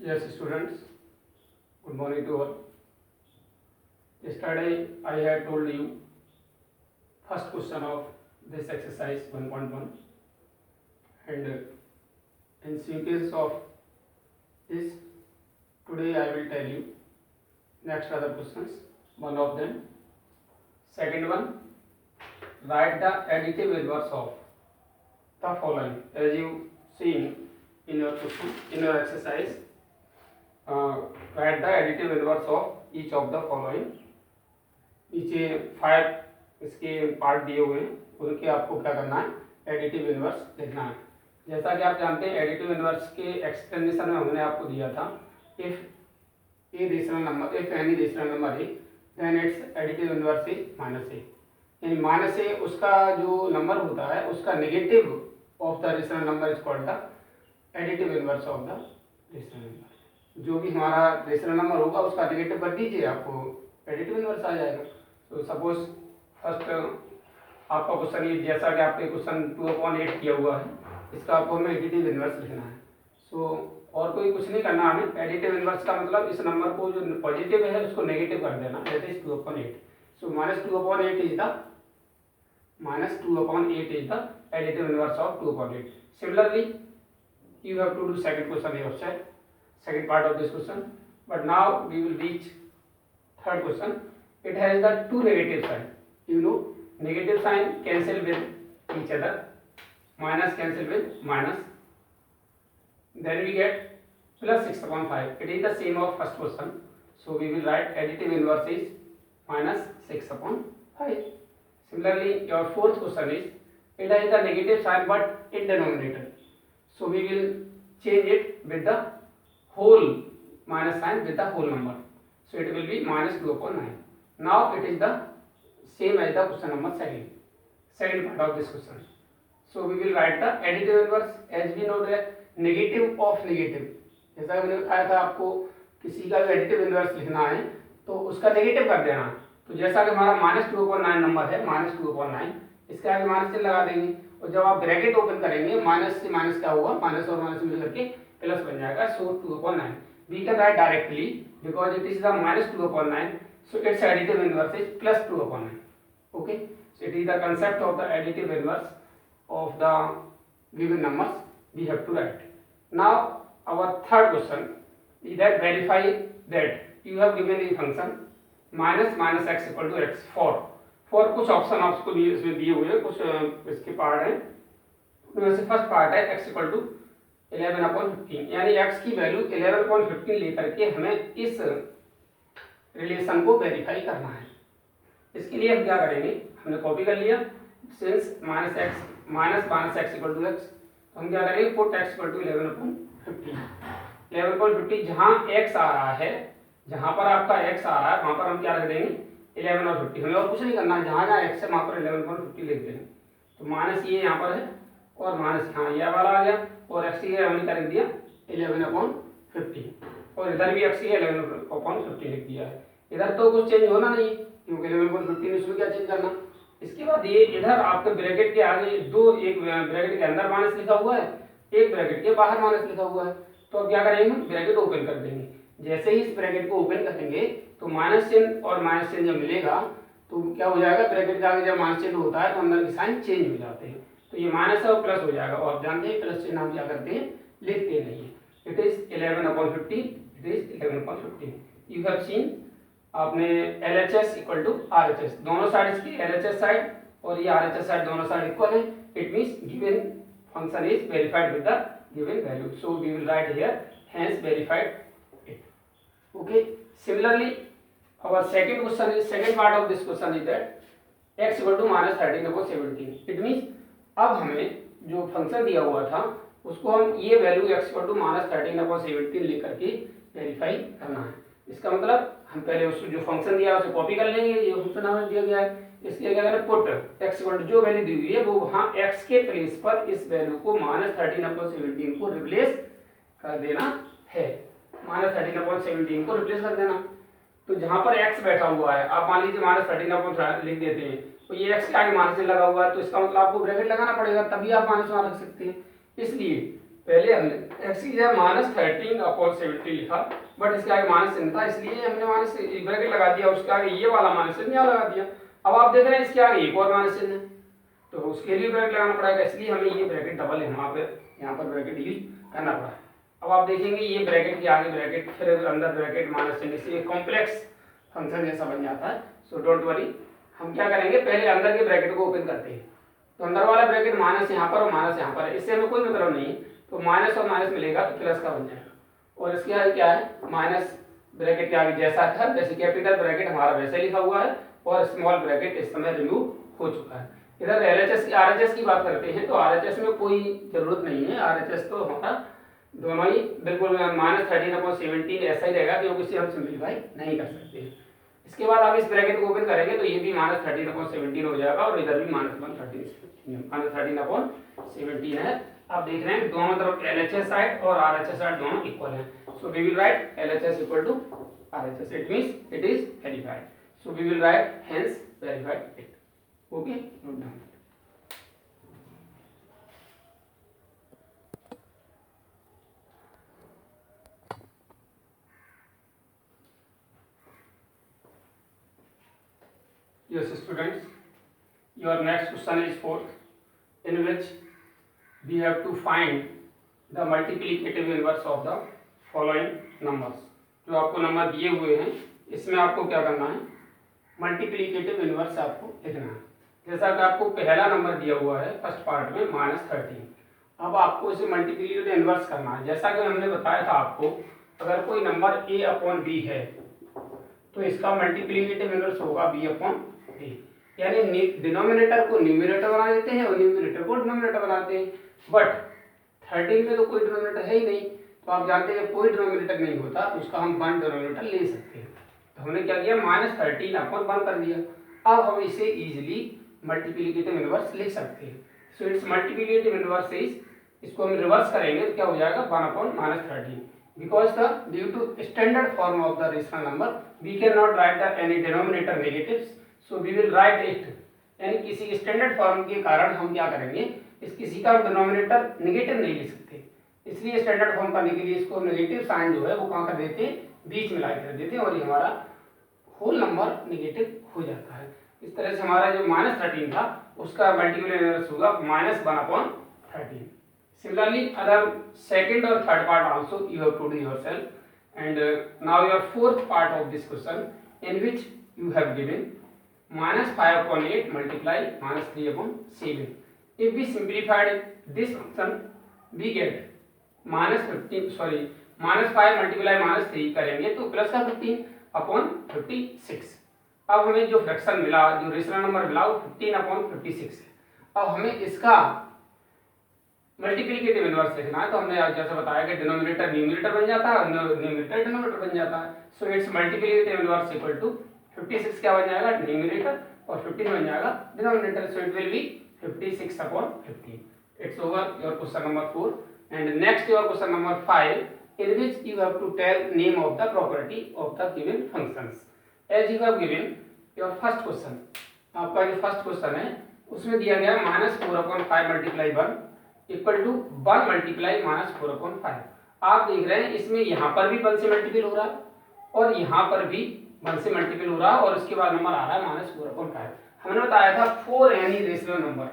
Yes, students, good morning to all. Yesterday I had told you first question of this exercise 1.1, and in sequence of this today I will tell you next other questions. One of them, second one, write the additive inverse of the following. As you see in your question, in your exercise, write the additive inverse of each of the following. नीचे 5 इसके part दिए हुए हैं, उनके आपको क्या करना है, एडिटिव इनवर्स लिखना है। जैसा कि आप जानते हैं एडिटिव इनवर्स के एक्सप्लेनेशन में हमने आपको दिया था, if A rational number, if any rational number A then it's additive inverse is -a, यानी -a उसका जो नंबर होता है उसका negative of the rational number is called the additive inverse of the rational number. जो भी हमारा रेशनल नंबर होगा उसका नेगेटिव कर दीजिए, आपको एडिटिव इनवर्स आ जाएगा। तो सपोज फर्स्ट आपका क्वेश्चन ये, जैसा कि आपने क्वेश्चन 2/8 किया हुआ है, इसका आपको हमें एडिटिव इनवर्स लिखना है। सो और कोई कुछ नहीं करना हमें। एडिटिव इनवर्स का मतलब इस नंबर को जो पॉजिटिव है उसको नेगेटिव कर देना, that is 2/8। So -2/8 is the additive inverse of 2/8। Similarly you have to do second question yourself, second part of this question, but now we will reach third question. It has the two negative sign, you know, negative sign cancel with each other, minus cancel with minus, then we get plus 6/5. It is the same of first question, so we will write additive inverse is minus 6/5. Similarly your fourth question is, it has the negative sign but in denominator, so we will change it with the whole minus sign with the whole number, so it will be -2/9. Now it is the same as the question number second part of this question. So we will write the additive inverse, as we know that negative of negative, जैसा मैंने बताया था आपको, किसी का भी additive inverse लिखना है तो उसका नेगेटिव कर देना। तो जैसा कि हमारा -2/9 नंबर है, -2/9, इसका भी माइनस चिन्ह लगा देंगे, और जब आप ब्रैकेट ओपन करेंगे माइनस से माइनस क्या होगा, माइनस और माइनस मिल करके प्लस बन जाएगा। So 2/9 we can write directly because it is the -2/9, so it's additive inverse is +2/9। Okay, so it is the concept of the additive inverse of the given numbers we have to write. Now our third question is that verify that you have given a function -(x = x) for कुछ option आपको इसमें दिए हुए हैं, कुछ इसके part हैं, उनमें से फर्स्ट पार्ट है x = 11/15, यानी x की वैल्यू 11/15 लेकर के हमें इस रिलेशन को वेरीफाई करना है। इसके लिए हम क्या करेंगे, हमने कॉपी कर लिया, सिंस -(x) = x, तो हम क्या करेंगे, पुट x = 11/15। 11/15 जहाँ x आ रहा है, जहाँ पर आपका x आ रहा है वहाँ पर हम क्या रख देंगे, 11 और 50। हमें और कुछ नहीं करना है, जहाँ जहाँ x है वहाँ पर 11/50 लिख देंगे। तो माइनस ये यहाँ पर है और माइनस यहाँ ये वाला आ गया, और x की हमने क्या लिख दिया 11/50, और इधर भी x की 11/50 लिख दिया है। इधर तो कुछ चेंज होना नहीं क्योंकि 11/50 इसमें क्या चेंज करना। इसके बाद ये इधर आपके ब्रैकेट के आगे दो, एक ब्रैकेट के अंदर माइनस लिखा हुआ है, एक ब्रैकेट के बाहर माइनस लिखा हुआ है। तो अब क्या करेंगे, ब्रैकेट ओपन कर देंगे। जैसे ही इस ब्रैकेट को ओपन करेंगे तो माइनस चिन्ह और माइनस चिन्ह जब मिलेगा तो क्या हो जाएगा, ब्रैकेट के आगे जब माइनस चिन्ह होता है तो अंदर के साइन चेंज हो जाते हैं, तो ये माइनस और प्लस हो जाएगा। और आप जानते हैं प्लस चिन्ह हम क्या करते हैं, लिखते नहीं है। It is 11/50, it is 11/15। You have seen, आपने LHS = RHS, दोनों साइड की LHS साइड और ये RHS साइड दोनों साइड इक्वल है, it means given function is verified with the given value, so we will write here hence verified it. Okay, similarly our second question is, second part of this question is that x = -13/17। it means अब हमें जो function दिया हुआ था उसको हम ये value x = -13/17 लेकर के वेरीफाई करना है। इसका मतलब हम पहले उस जो फंक्शन दिया है उसे कॉपी कर लेंगे, ये फंक्शन हमें दिया गया है, इसलिए क्या करें, पुट x = जो वैल्यू दी हुई है वो वहाँ x के प्लेस पर इस वैल्यू को -13/17 को रिप्लेस कर देना है, -13/17 को रिप्लेस कर देना। तो जहाँ पर x बैठा हुआ है, आप मान लीजिए -13 लिख देते हैं, तो ये x के आगे माइनस लगा हुआ है, तो इसका मतलब आपको ब्रैकेट लगाना पड़ेगा, तभी आप माइनस वहाँ रख सकते हैं। इसलिए पहले हमने एक्स की जगह -13/70 लिखा, बट इसके आगे माइनस चिन्ह था इसलिए हमने माइनस ब्रैकेट लगा दिया, उसके आगे ये वाला माइनस चिन्ह यहाँ लगा दिया। अब आप देख रहे हैं इसके आगे एक और माइनस चिन्ह है, तो उसके लिए ब्रैकेट लगाना पड़ेगा, इसलिए हमें ये ब्रैकेट डबल यहाँ पर ब्रैकेट यूज करना पड़ा। अब आप देखेंगे ये ब्रैकेट के आगे ब्रैकेट फिर अंदर ब्रैकेट माइनस चिन्ह, इसलिए कॉम्प्लेक्स फंक्शन जैसा बन जाता है। सो डोंट वरी, हम क्या करेंगे पहले अंदर के ब्रैकेट को ओपन करते हैं, तो अंदर वाला ब्रैकेट माइनस यहाँ पर और माइनस यहाँ पर है, इससे हमें कोई मतलब नहीं है, तो माइनस और माइनस मिलेगा तो प्लस का बन जाएगा। और इसके आगे क्या है, माइनस ब्रैकेट के आगे जैसा था, जैसे कैपिटल ब्रैकेट हमारा वैसे लिखा हुआ है और स्मॉल ब्रैकेट इस समय रिमूव हो चुका है। इधर एलएचएस की आरएचएस की बात करते हैं, तो आरएचएस में कोई जरूरत नहीं है, आरएचएस तो हमारा दोनों ही बिल्कुल -13/17 ऐसा ही रहेगा, क्योंकि इसे हम सिंपलीफाई नहीं कर सकते। इसके बाद आप इस ब्रैकेट को ओपन करेंगे तो ये भी -13/17 हो जाएगा और इधर भी -13/17 है। आप देख रहे हैं दोनों तरफ एलएचएस साइड और आरएचएस साइड दोनों इक्वल है, so we will write LHS equal to RHS, it means it is verified, so we will write hence verified it. Okay, note down. Yes, students, your next question is fourth, in which we have to find the multiplicative inverse of the following numbers। जो आपको number दिए हुए हैं इसमें आपको क्या करना है, मल्टीप्लिकेटिव इनवर्स आपको लिखना है। जैसा कि आपको पहला नंबर दिया हुआ है फर्स्ट पार्ट में -13, अब आपको इसे मल्टीप्लिकेटिव इनवर्स करना है। जैसा कि हमने बताया था आपको, अगर कोई नंबर a/b है तो इसका मल्टीप्लिकेटिव इनवर्स होगा b/b, यानी डिनोमिनेटर को न्यूमरेटर बना देते हैं और न्यूमरेटर को डिनोमिनेटर बनाते हैं। बट 13 में तो कोई डिनोमिनेटर है ही नहीं, तो आप जानते हैं कोई डिनोमिनेटर नहीं होता तो उसका हम 1 डिनोमिनेटर ले सकते हैं। तो हमने क्या किया, -13/1 कर दिया। अब हम इसे इजीली मल्टीप्लिकेटिव इनवर्स लिख सकते हैं। सो इट्स मल्टीप्लिकेटिव इनवर्स इज, इसको हम रिवर्स करेंगे तो क्या हो जाएगा, 1/-13, because the due to standard form of the rational number we cannot write the any denominator negatives, so we will write it, यानी किसी स्टैंडर्ड फॉर्म के कारण हम क्या करेंगे, इस किसी का डिनोमिनेटर नेगेटिव नहीं लिख सकते, इसलिए स्टैंडर्ड फॉर्म करने के लिए इसको नेगेटिव साइन जो है वो कहाँ कर देते हैं, बीच में ला कर देते हैं और ये हमारा होल नंबर नेगेटिव हो जाता है। इस तरह से हमारा जो -13 था उसका मल्टीप्लिकेटिव इनवर्स होगा -1/13। Similarly, other second or third part also you have to do yourself. And now your fourth part of this question, in which you have given -5/8 multiply -3/7. If we simplified this function, we get -5 multiply -3 करेंगे तो plus का 15/56। अब हमें जो fraction मिला, जो rational number मिला वो 15/56 है। अब हमें इसका मल्टीप्लिकेटिव इनवर्स लिखना है, तो हमने जैसे बताया कि डिनोमिनेटर न्यूमरेटर बन जाता है और न्यूमरेटर डिनोमिनेटर बन जाता है। So it's multiplicative inverse equal to 56 क्या बन जाएगा, न्यूमरेटर, और 15 बन जाएगा denominator. So it will be 56/15। It's over your question number 4। And next your question number 5, in which you have to tell name of the property of the given functions as you have given your first question। आपका जो first question है उसमें दिया गया -4/5 multiply 1 equal to 1 multiply -4/5। आप देख रहे हैं इसमें यहाँ पर भी 1 से मल्टीपल हो रहा है और यहाँ पर भी 1 से मल्टीपल हो रहा है और उसके बाद नंबर आ रहा है -4/5। हमने बताया था for any rational number,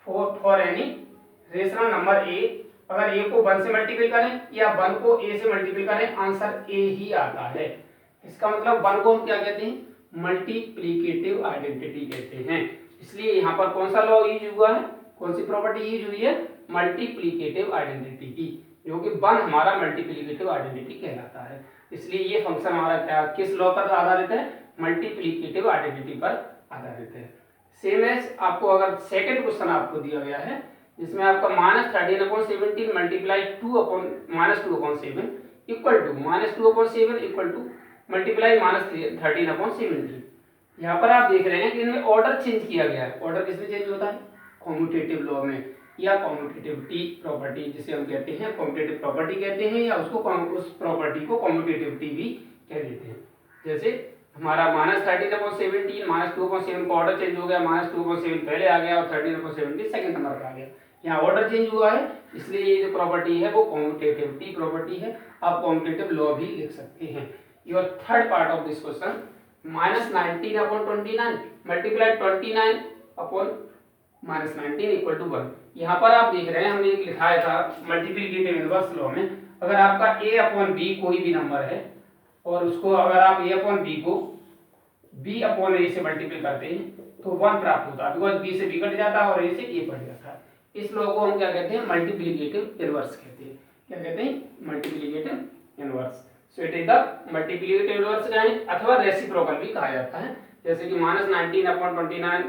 for any rational number ए, अगर ए को 1 से मल्टीपल करें या 1 को ए से मल्टीपल करें आंसर ए ही आता है। इसका मतलब 1 को हम क्या कहते हैं, मल्टीप्लिकेटिव आइडेंटिटी कहते हैं। इसलिए यहाँ पर कौन सा लॉ यूज हुआ है, कौन सी प्रॉपर्टी यूज हुई है, मल्टीप्लिकेटिव आइडेंटिटी की, जो कि 1 हमारा मल्टीप्लिकेटिव आइडेंटिटी कहलाता है। इसलिए ये फंक्शन हमारा क्या किस लॉ पर आधारित है, मल्टीप्लिकेटिव आइडेंटिटी पर आधारित है। सेम एज आपको अगर सेकंड क्वेश्चन आपको दिया गया है जिसमें आपका -13/17 multiply -2/7 equal to -2/7 equal to multiply -13/17। यहाँ पर आप देख रहे हैं कि इनमें ऑर्डर चेंज किया गया है। ऑर्डर किसमें चेंज होता है, कॉम्यूटेटिव लॉ में, या कॉम्यूटेटिविटी प्रॉपर्टी जिसे हम कहते हैं, कॉम्यूटेटिव प्रॉपर्टी कहते हैं, या उसको उस प्रॉपर्टी को कॉम्यूटेटिविटी भी कह देते हैं। जैसे हमारा -13/17 -2/7 का ऑर्डर चेंज हो गया, -2/7 पहले आ गया और 13/17 सेकंड नंबर का आ गया। यहाँ ऑर्डर चेंज हुआ है, इसलिए ये जो प्रॉपर्टी है वो कॉम्यूटेटिविटी प्रॉपर्टी है। आप कॉम्यूटेटिव लॉ भी लिख सकते हैं। Your third part of this question, -19/29 multiply 29 upon -19 equal to 1। यहाँ पर आप देख रहे हैं हमने एक लिखाया था मल्टीप्लिकेटिव इनवर्स लॉ में, अगर आपका a/b कोई भी नंबर है और उसको अगर आप a/b को b/a से मल्टीप्लाई करते हैं तो 1 प्राप्त होता है, बिकॉज b से b कट जाता है और a से a बढ़ जाता है। इस लॉ को हम क्या कहते हैं? मल्टीप्लिकेटिव इनवर्स कहते हैं। क्या कहते हैं? Multiplicative inverse. So it is the multiplicative inverse अथवा रेसिप्रोकल भी कहा जाता है। जैसे कि -19/29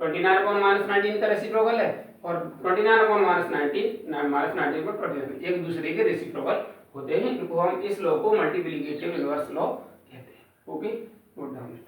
29/-19 का रेसिप्रोकल है और 29/-19 पर 29 एक दूसरे के रेसिप्रोकल होते हैं। इनको हम इस लॉ को मल्टीप्लिकेटिव इनवर्स लॉ कहते हैं। Okay, note down.